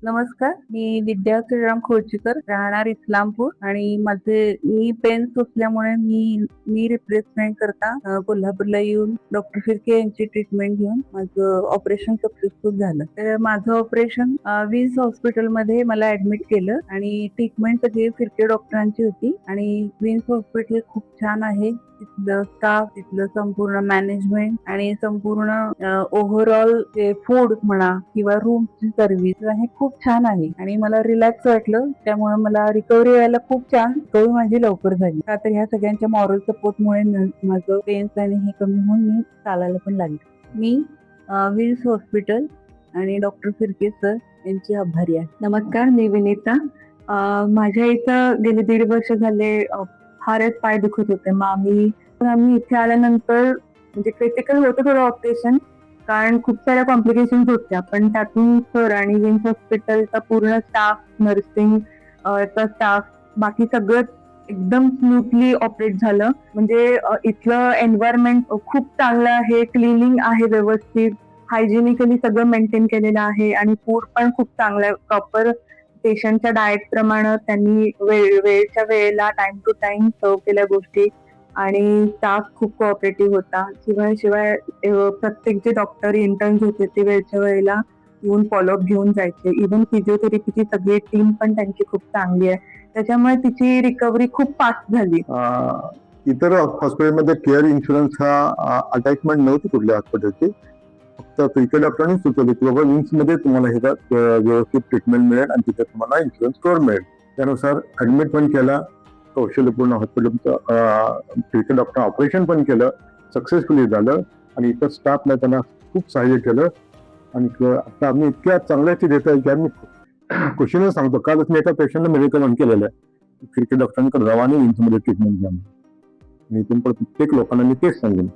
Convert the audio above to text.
नमस्कार, मी विद्या श्रीराम खोडचीकर, राहणार इस्लामपूर आणि मी पेन सुचल्यामुळे मी रिप्लेसमेंट करता कोल्हापूरला येऊन डॉक्टर फिरके यांची ट्रीटमेंट घेऊन माझं ऑपरेशन सक्सेसफुल झालं. तर माझं ऑपरेशन विन्स हॉस्पिटलमध्ये मला ऍडमिट केलं आणि ट्रीटमेंट सगळी फिरके डॉक्टरांची होती आणि विन्स हॉस्पिटल खूप छान आहे. तिथलं स्टाफ, तिथलं संपूर्ण मॅनेजमेंट आणि संपूर्ण ओव्हरऑल जे फूड म्हणा किंवा रूमची सर्व्हिस हे खूप छान आहे आणि मला रिलॅक्स वाटलं. त्यामुळे मला रिकव्हरी व्हायला खूप छान रिकव्हरी माझी लवकर झाली. का तर ह्या सगळ्यांच्या मॉरल सपोर्टमुळे माझं पेन्स आणि हे कमी होऊन मी चालायला पण लागले. मी विल्स हॉस्पिटल आणि डॉक्टर फिरके सर यांची आभारी आहे. नमस्कार, मी विनीता. माझ्या इथं गेले 1.5 वर्ष झाले फारच पाय दुखत होते. मग आम्ही इथे आल्यानंतर म्हणजे क्रिटिकल होतं थोडं ऑपरेशन, कारण खूप साऱ्या कॉम्प्लिकेशन्स होत्या. पण त्यातून सर आणि विम्स हॉस्पिटलचा पूर्ण स्टाफ, नर्सिंग चा स्टाफ, बाकी सगळं एकदम स्मूथली ऑपरेट झालं. म्हणजे इथलं एन्व्हायरमेंट खूप चांगलं आहे, क्लिनिंग आहे व्यवस्थित, हायजेनिकली सगळं मेंटेन केलेलं आहे आणि फूड पण खूप चांगलं आहे. प्रॉपर पेशंटच्या डाएट प्रमाणे त्यांनी वेळच्या वेळेला टाइम टू टाइम सर्व केल्या गोष्टी आणि स्टाफ खूप कोऑपरेटिव्ह होता. शिवाय प्रत्येक जे डॉक्टर इंटर्न्स होते ते वेळच्या वेळेला येऊन फॉलोअप घेऊन जायचे. इव्हन फिजिओथेरपीची सगळी टीम पण त्यांची खूप चांगली आहे. त्याच्यामुळे तिची रिकव्हरी खूप फास्ट झाली. इतर हॉस्पिटलमध्ये केअर इन्शुरन्स हा अटॅचमेंट नव्हती कुठल्या हॉस्पिटलची. फक्त फिरके डॉक्टरांनी सुचवले की बाबा विंग्स मध्ये तुम्हाला हे व्यवस्थित ट्रीटमेंट मिळेल आणि तिथे तुम्हाला इन्शुरन्स कव्हर मिळेल. त्यानुसार ऍडमिट पण केला, कौशल्यपूर्ण हॉस्पिटलचं फिरके डॉक्टर ऑपरेशन पण केलं, सक्सेसफुली झालं आणि इतर स्टाफने त्यांना खूप सहाय्य केलं. आणि आता आम्ही इतक्या चांगल्याची देत आहे की आम्ही खुशीने सांगतो, कालच मी एका पेशंटला मेडिकल केलेलं आहे फिरके डॉक्टरांकडे जावा आणि विंग्स मध्ये ट्रीटमेंट घ्या. आणि इथून प्रत्येक लोकांना मी तेच सांगेन.